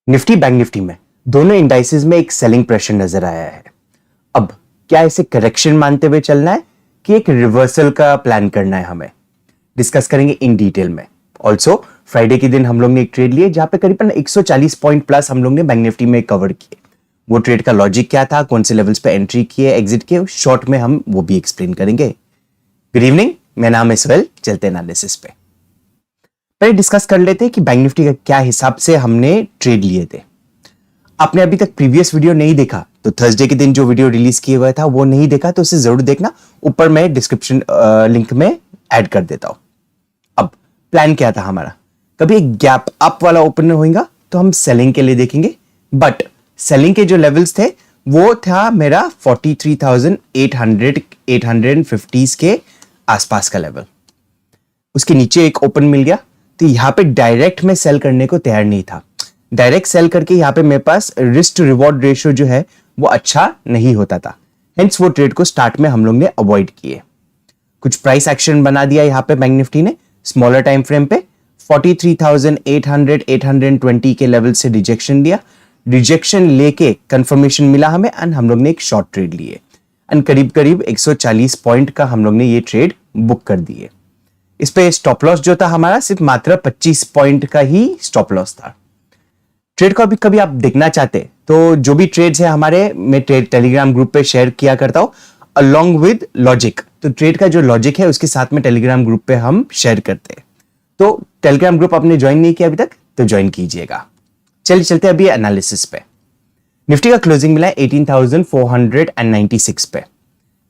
Nifty bank Nifty में दोनों indices में एक सेलिंग प्रेशर नजर आया है। अब क्या इसे करेक्शन मानते हुए चलना है कि एक रिवर्सल का प्लान करना है, हमें डिस्कस करेंगे इन डिटेल में। ऑल्सो फ्राइडे के दिन हम लोग ने एक ट्रेड लिए जहां पे करीबन 140 पॉइंट प्लस हम लोग ने बैंक निफ्टी में कवर किए। वो ट्रेड का लॉजिक क्या था, कौन से लेवल्स पे एंट्री किए, एग्जिट किए, शॉर्ट में हम वो भी एक्सप्लेन करेंगे। गुड इवनिंग, मेरा नाम है सुहेल। चलते हैं एनालिसिस पे। पहले डिस्कस कर लेते हैं कि बैंक निफ्टी का क्या हिसाब से हमने ट्रेड लिए थे। आपने अभी तक प्रीवियस वीडियो नहीं देखा तो थर्सडे के दिन जो वीडियो रिलीज किया हुआ था वो नहीं देखा तो उसे जरूर देखना, ऊपर मैं डिस्क्रिप्शन लिंक में ऐड कर देता हूं। अब प्लान क्या था हमारा, कभी एक गैप अप वाला ओपन होगा तो हम सेलिंग के लिए देखेंगे, बट सेलिंग के जो लेवल्स थे वो था मेरा 43,800 850 के आसपास का लेवल। उसके नीचे एक ओपन मिल गया तो यहां पे डायरेक्ट में सेल करने को तैयार नहीं था। डायरेक्ट सेल करके यहां पे मेरे पास रिस्क टू रिवॉर्ड रेशियो जो है वो अच्छा नहीं होता था, हेंस वो ट्रेड को स्टार्ट में हम लोग ने अवॉइड किए। कुछ प्राइस एक्शन बना दिया यहां पे बैंक निफ्टी ने स्मॉलर टाइम फ्रेम पे 43,800 820 के लेवल से रिजेक्शन दिया। रिजेक्शन लेके कंफर्मेशन मिला हमें एंड हम लोग ने एक शॉर्ट ट्रेड लिए एंड करीब करीब 140 पॉइंट का हम लोग ने ये ट्रेड बुक कर दिए। इस पे स्टॉप लॉस जो था हमारा सिर्फ मात्र 25 पॉइंट का ही स्टॉप लॉस था। ट्रेड को अभी कभी आप देखना चाहते तो जो भी ट्रेड्स है हमारे मैं टेलीग्राम ग्रुप पे शेयर किया करता हूं अलोंग विद लॉजिक। तो ट्रेड का जो लॉजिक है उसके साथ में टेलीग्राम ग्रुप पे हम शेयर करते हैं। तो टेलीग्राम ग्रुप आपने ज्वाइन नहीं किया अभी तक तो ज्वाइन कीजिएगा। चलिए चलते अभी एनालिसिस पे। निफ्टी का क्लोजिंग मिला है 18,496 पे।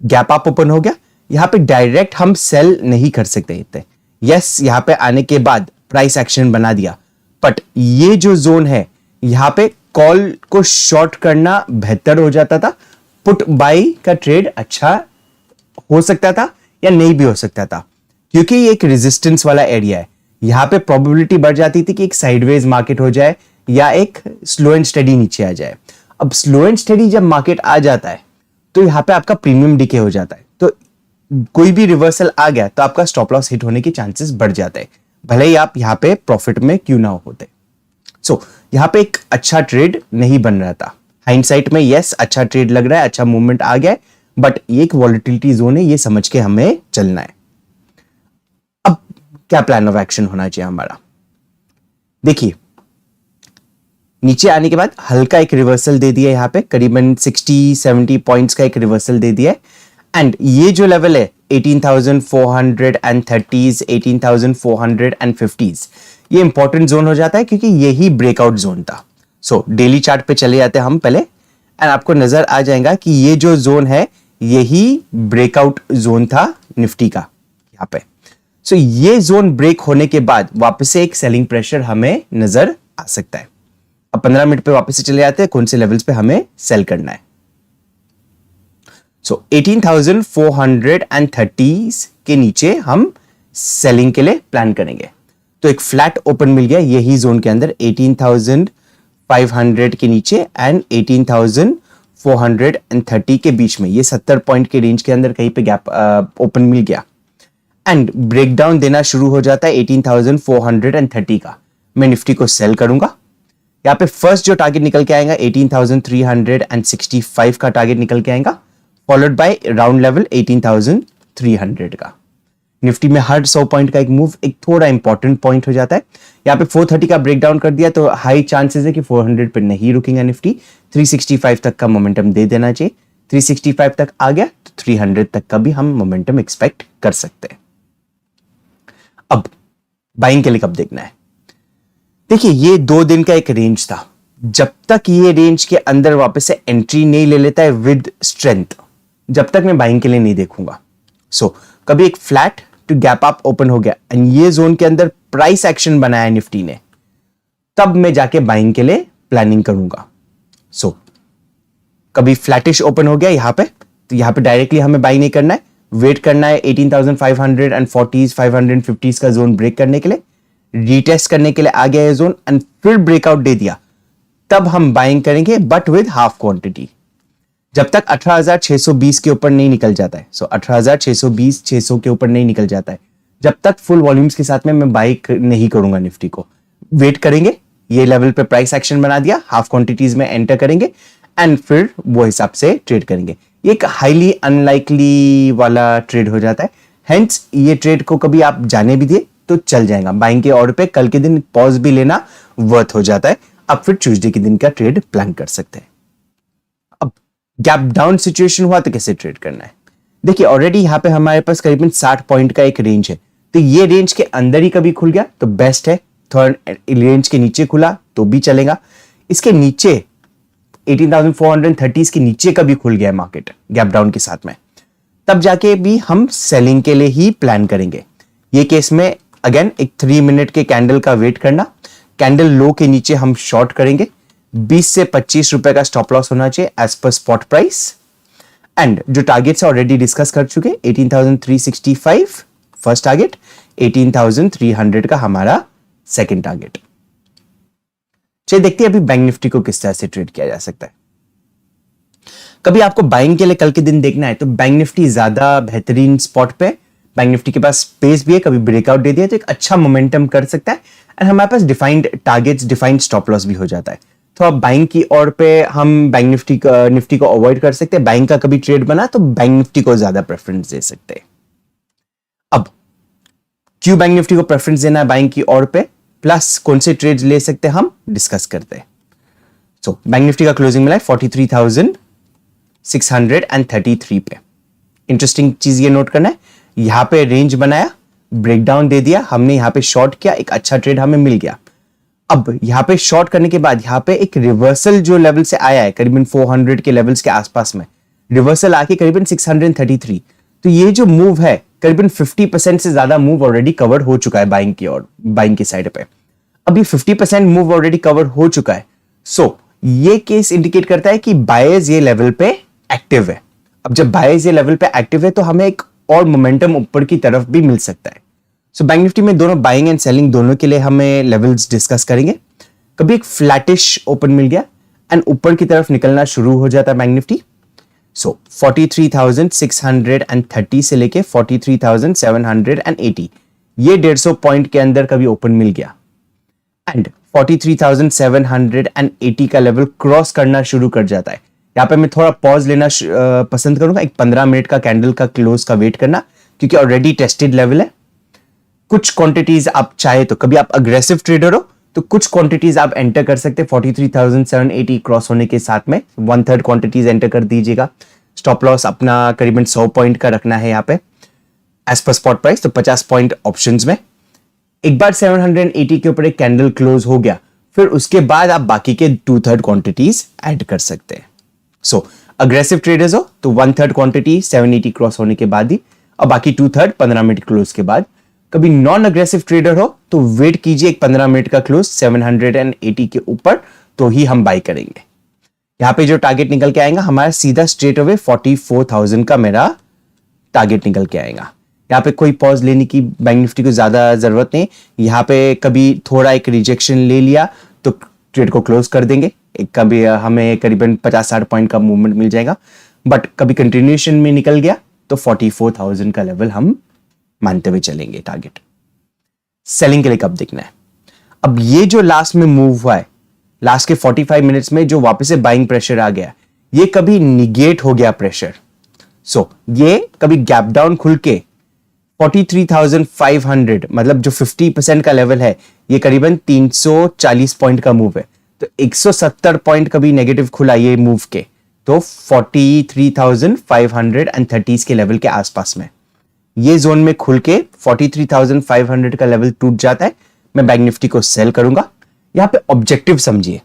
गैप अप ओपन हो गया, यहां पे डायरेक्ट हम सेल नहीं कर सकते इतने। यस, यहां पे आने के बाद प्राइस एक्शन बना दिया, बट ये जो जोन है यहां पे कॉल को शॉर्ट करना बेहतर हो जाता था। पुट बाई का ट्रेड अच्छा हो सकता था या नहीं भी हो सकता था, क्योंकि ये एक रेजिस्टेंस वाला एरिया है। यहां पे प्रोबेबिलिटी बढ़ जाती थी कि एक साइडवेज मार्केट हो जाए या एक स्लो एंड स्टडी नीचे आ जाए। अब स्लो एंड स्टडी जब मार्केट आ जाता है तो यहां पे आपका प्रीमियम डिके हो जाता है, तो कोई भी रिवर्सल आ गया तो आपका स्टॉप लॉस हिट होने के चांसेस बढ़ जाते हैं, भले ही आप यहां पे प्रॉफिट में क्यों ना होते। सो यहां पे एक अच्छा ट्रेड नहीं बन रहा था। हाइंडसाइट में यस अच्छा ट्रेड लग रहा है, अच्छा मूवमेंट आ गया है, बट ये एक वॉलेटिलिटी जोन है, ये समझ के हमें चलना है। अब क्या प्लान ऑफ एक्शन होना चाहिए हमारा, देखिए नीचे आने के बाद हल्का एक रिवर्सल दे दिया, यहां पे करीबन 60-70 पॉइंट्स का एक रिवर्सल दे दिया है एंड ये जो लेवल है 18,430 18,450 ये इंपॉर्टेंट जोन हो जाता है क्योंकि यही ब्रेकआउट जोन था। सो डेली चार्ट पे चले जाते हैं हम पहले एंड आपको नजर आ जाएगा कि ये जो जोन है यही ब्रेकआउट जोन था निफ्टी का यहां पे। सो ये जोन ब्रेक होने के बाद वापस से एक सेलिंग प्रेशर हमें नजर आ सकता है। अब 15 मिनट पे वापस से चले जाते हैं कौन से लेवल्स पे हमें सेल करना है। सो 18,430 के नीचे हम सेलिंग के लिए प्लान करेंगे। तो एक फ्लैट ओपन मिल गया यही जोन के अंदर 18,500 के नीचे एंड 18,430 के बीच में, ये 70 पॉइंट के रेंज के अंदर कहीं पे गैप ओपन मिल गया एंड ब्रेकडाउन देना शुरू हो जाता है 18,430 का। मैं निफ्टी को सेल करूंगा। यहाँ पे फर्स्ट जो टारगेट निकल के आएगा 18,365 का टारगेट निकल के आएगा, फॉलोड बाय राउंड लेवल 18,300 का। निफ्टी में हर 100 पॉइंट का एक मूव एक थोड़ा इंपॉर्टेंट पॉइंट हो जाता है। यहाँ पे 430 का ब्रेकडाउन कर दिया तो हाई चांसेस है कि 400 पे नहीं रुकेगा निफ्टी, 365 तक का मोमेंटम दे देना चाहिए। 365 तक आ गया तो 300 तक का भी हम मोमेंटम एक्सपेक्ट कर सकते हैं। अब बाइंग के लिए कब देखना है, देखिए ये 2 दिन का एक रेंज था, जब तक ये रेंज के अंदर वापस से एंट्री नहीं ले लेता है विद स्ट्रेंथ, जब तक मैं बाइंग के लिए नहीं देखूंगा। सो कभी एक flat to gap up open हो गया एंड ये जोन के अंदर प्राइस एक्शन बनाया निफ्टी ने, तब मैं जाके बाइंग के लिए प्लानिंग करूंगा। सो कभी फ्लैटिश ओपन हो गया यहां पे तो यहां पे डायरेक्टली हमें बाई नहीं करना है, वेट करना है 18,540 550 का जोन ब्रेक करने के लिए, रीटेस्ट करने के लिए आ गया ये जोन एंड फिर ब्रेकआउट दे दिया, तब हम बाइंग करेंगे बट विद हाफ क्वांटिटी। जब तक 18,620 के ऊपर नहीं निकल जाता है, सो 18,620 600 के ऊपर नहीं निकल जाता है, जब तक फुल वॉल्यूम्स के साथ में मैं बाई नहीं करूंगा निफ्टी को। वेट करेंगे ये लेवल पे प्राइस एक्शन बना दिया, हाफ क्वांटिटीज में एंटर करेंगे एंड फिर वो हिसाब से ट्रेड करेंगे। ये एक हाईली अनलाइकली वाला ट्रेड हो जाता है, हेंस ये ट्रेड को कभी आप जाने भी दिए तो चल जाएगा। बाइंग के ऑर्डर पे कल के दिन पॉज भी लेना वर्थ हो जाता है, आप फिर ट्यूसडे के दिन का ट्रेड प्लान कर सकते हैं। अब गैप डाउन सिचुएशन हुआ तो कैसे ट्रेड करना है? देखिए ऑलरेडी यहां पे हमारे पास करीबन 60 पॉइंट का एक रेंज है, तो ये रेंज के अंदर ही कभी खुल गया तो बेस्ट है, थर्ड रेंज के नीचे खुला तो भी चलेगा। इसके नीचे 18,430 के नीचे कभी खुल गया मार्केट गैप डाउन के साथ में, तब जाके भी हम सेलिंग के लिए ही प्लान करेंगे। ये केस में अगेन एक 3 मिनट के कैंडल का वेट करना, कैंडल लो के नीचे हम शॉर्ट करेंगे, 20 से 25 रुपए का स्टॉप लॉस होना चाहिए एज पर स्पॉट प्राइस। एंड जो टारगेट्स ऑलरेडी डिस्कस कर चुके, 18,365 फर्स्ट टारगेट, 18,300 का हमारा सेकंड टारगेट। चलिए देखते हैं अभी बैंक निफ्टी को किस तरह से ट्रेड किया जा सकता है। कभी आपको बाइंग के लिए कल के दिन देखना है तो बैंक निफ्टी ज्यादा बेहतरीन स्पॉट पे, बैंक निफ्टी के पास स्पेस भी है, कभी ब्रेकआउट दे दिया तो एक अच्छा मोमेंटम कर सकता है एंड हमारे पास defined targets, defined stop loss भी हो जाता है। तो अब बाइंग की ओर पे हम बैंक निफ्टी को अवॉइड कर सकते हैं। बाइंग का कभी ट्रेड बना तो बैंक निफ्टी को ज्यादा प्रेफरेंस दे सकते हैं। अब क्यों बैंक निफ्टी को प्रेफरेंस देना है बाइंग की ओर पे, प्लस कौन से ट्रेड ले सकते हैं हम डिस्कस करते हैं। सो बैंक निफ्टी का क्लोजिंग मिला है 43,633 पे। इंटरेस्टिंग चीज ये नोट करना है, यहां पे रेंज बनाया, ब्रेकडाउन दे दिया, हमने यहां पे शॉर्ट किया, एक अच्छा ट्रेड हमें मिल गया। अब यहां पे शॉर्ट करने के बाद यहां पे एक रिवर्सल जो लेवल से आया है करीबन 400 के लेवल्स के आसपास में, रिवर्सल आके करीबन 633, तो ये जो मूव है करीबन 50% से ज्यादा मूव ऑलरेडी कवर हो चुका है बाइंग की ओर, बाइंग की साइड पे। अभी 50% मूव ऑलरेडी कवर हो चुका है, सो ये केस इंडिकेट करता है कि बायर्स ये लेवल पे एक्टिव है। अब जब बायर्स ये लेवल पे एक्टिव है तो हमें एक और मोमेंटम ऊपर की तरफ भी मिल सकता है। सो बैंक निफ्टी में दोनों बाइंग एंड सेलिंग दोनों के लिए हमें लेवल्स डिस्कस करेंगे। कभी एक फ्लैटिश ओपन मिल गया एंड ऊपर की तरफ निकलना शुरू हो जाता है बैंक निफ्टी। सो 43,630 से लेके 43,780, ये 150 पॉइंट के अंदर कभी ओपन मिल गया एंड 43,780 का लेवल क्रॉस करना शुरू कर जाता है। यहाँ पे मैं थोड़ा पॉज लेना पसंद करूंगा, एक 15 मिनट का कैंडल का क्लोज का वेट करना, क्योंकि ऑलरेडी टेस्टेड लेवल है। कुछ क्वांटिटीज आप चाहे तो, कभी आप अग्रेसिव ट्रेडर हो तो कुछ क्वांटिटीज आप एंटर कर सकते हैं 43,780 क्रॉस होने के साथ में 1/3 क्वांटिटीज एंटर कर दीजिएगा। स्टॉप लॉस अपना करीबन 100 पॉइंट का रखना है यहाँ पे एज पर स्पॉट प्राइस, तो 50 पॉइंट ऑप्शंस में। एक बार 780 के ऊपर एक कैंडल क्लोज हो गया, फिर उसके बाद आप बाकी के 2/3 क्वांटिटीज ऐड कर सकते हैं। सो अग्रेसिव ट्रेडर्स हो तो 1/3 क्वांटिटी 780 क्रॉस होने के बाद ही, और बाकी 2/3 15 मिनट क्लोज के बाद। कभी नॉन अग्रेसिव ट्रेडर हो तो वेट कीजिए एक 15 मिनट का क्लोज 780 के ऊपर, तो ही हम बाई करेंगे। यहां पे जो टारगेट निकल के आएगा हमारा सीधा स्ट्रेट अवे 44,000 का मेरा टारगेट निकल के आएगा। यहाँ पे कोई पॉज लेने की बैंक निफ्टी को ज्यादा जरूरत नहीं। यहाँ पे कभी थोड़ा एक रिजेक्शन ले लिया तो ट्रेड को क्लोज कर देंगे, एक कभी हमें करीबन 50-60 पॉइंट का मूवमेंट मिल जाएगा। बट कभी कंटिन्यूएशन में निकल गया तो 44,000 का लेवल हम मानते हुए चलेंगे टारगेट। सेलिंग के लिए कब देखना है? अब ये जो लास्ट में मूव हुआ है, लास्ट के 45 मिनट्स में जो वापस से बाइंग प्रेशर आ गया, ये कभी निगेट हो गया प्रेशर। सो ये कभी गैप डाउन खुल के 43,500, मतलब जो 50% का लेवल है, ये करीबन 340 पॉइंट का मूव है, तो 170 पॉइंट कभी नेगेटिव खुला ये मूव के, तो 43,530 के लेवल के आसपास में ये जोन में खुल के 43,500 का लेवल टूट जाता है, मैं बैंक निफ्टी को सेल करूंगा। यहां पे ऑब्जेक्टिव समझिए,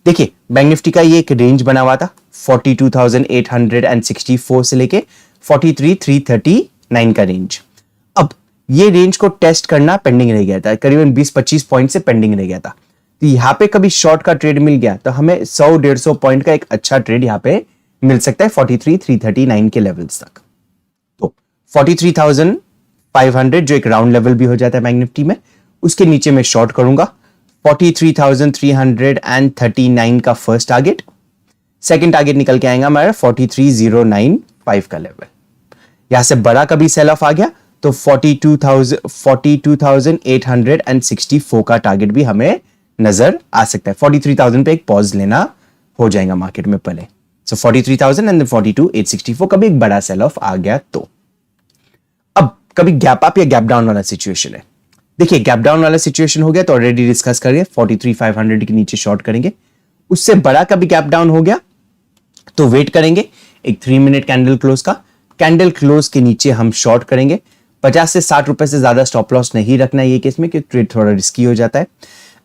देखिए बैंक निफ्टी का ये एक रेंज बना हुआ था 42,864 से लेके 43,339 का रेंज। अब ये रेंज को टेस्ट करना पेंडिंग रह गया था, करीबन 20-25 पॉइंट से पेंडिंग रह गया था। तो यहां पे कभी शॉर्ट का ट्रेड मिल गया तो हमें 100-150 पॉइंट का एक अच्छा ट्रेड यहां पे मिल सकता है 43,339 के लेवल्स तक। तो 43,500 जो एक राउंड लेवल भी हो जाता है बैंक निफ्टी में, उसके नीचे मैं शॉर्ट करूंगा 43,339 का फर्स्ट टारगेट। सेकंड टारगेट निकल के आएगा हमारा 43,095 का लेवल। यहां से बड़ा कभी सेल ऑफ आ गया तो 42,864 का टारगेट भी हमें नजर आ सकता है। 43,000 पे एक पॉज लेना हो जाएगा मार्केट में पहले। सो 43,000 एंड 42,864 कभी एक बड़ा सेल ऑफ आ गया तो। अब कभी गैप अप या गैप डाउन वाला सिचुएशन है। देखिए गैप डाउन वाला सिचुएशन हो गया तो ऑलरेडी डिस्कस करिए 43,500 के नीचे शॉर्ट करेंगे। उससे बड़ा कभी गैप डाउन हो गया तो वेट करेंगे एक 3 मिनट कैंडल क्लोज का। कैंडल क्लोज के नीचे हम शॉर्ट करेंगे। 50 से 60 रुपए से ज्यादा स्टॉप लॉस नहीं रखना है ये केस में, क्योंकि ट्रेड थोड़ा रिस्की हो जाता है।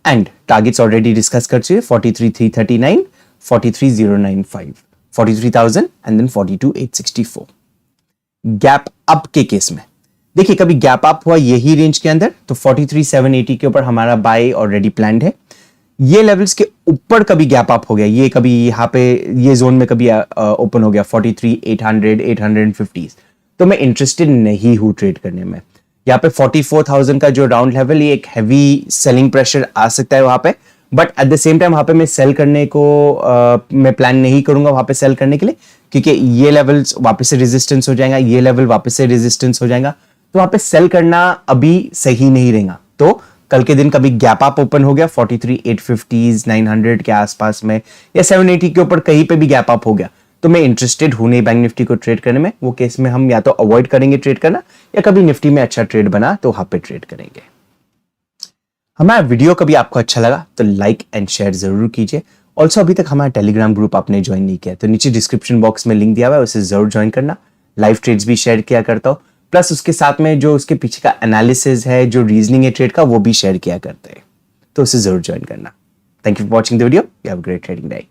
एंड टारगेट्स ऑलरेडी डिस्कस कर चुके 43,339, 43,095, 43,000 एंड देन 42,864। गैप अप के केस में देखिए कभी गैप अप हुआ यही रेंज के अंदर तो 43,780 के ऊपर हमारा बाय ऑलरेडी प्लान्ड है। ये लेवल्स के ऊपर कभी गैप अप हो गया, ये कभी यहाँ पे ये जोन में कभी ओपन हो गया 43,800, 850, तो मैं इंटरेस्टेड नहीं हूं ट्रेड करने में। यहाँ पे 44,000 का जो राउंड लेवल, ये एक हैवी सेलिंग प्रेशर आ सकता है वहां पे, but at the same time वहां पे मैं सेल करने को मैं प्लान नहीं करूंगा वहां पे सेल करने के लिए, क्योंकि ये लेवल्स वापस से रेजिस्टेंस हो जाएगा, ये लेवल वापस से रेजिस्टेंस हो जाएगा, तो वहां पे सेल करना अभी सही नहीं रहेगा। तो कल के दिन कभी गैप अप ओपन हो गया 43,850, 900 के आसपास में या 780 के ऊपर कहीं पे भी गैप अप हो गया तो मैं इंटरेस्टेड हूं नहीं बैंक निफ्टी को ट्रेड करने में। वो केस में हम या तो अवॉइड करेंगे ट्रेड करना, या कभी निफ्टी में अच्छा ट्रेड बना तो वहां पे ट्रेड करेंगे। हमारा वीडियो कभी आपको अच्छा लगा तो लाइक एंड शेयर जरूर कीजिए। ऑल्सो अभी तक हमारा टेलीग्राम ग्रुप आपने ज्वाइन नहीं किया तो नीचे डिस्क्रिप्शन बॉक्स में लिंक दिया हुआ है, उसे जरूर ज्वाइन करना। लाइव ट्रेड्स भी शेयर किया करता हूं, प्लस उसके साथ में जो उसके पीछे का एनालिसिस है, जो रीजनिंग है ट्रेड का, वो भी शेयर किया करते हैं, तो उसे जरूर ज्वाइन करना। Thank you for watching the video. You have a great trading day.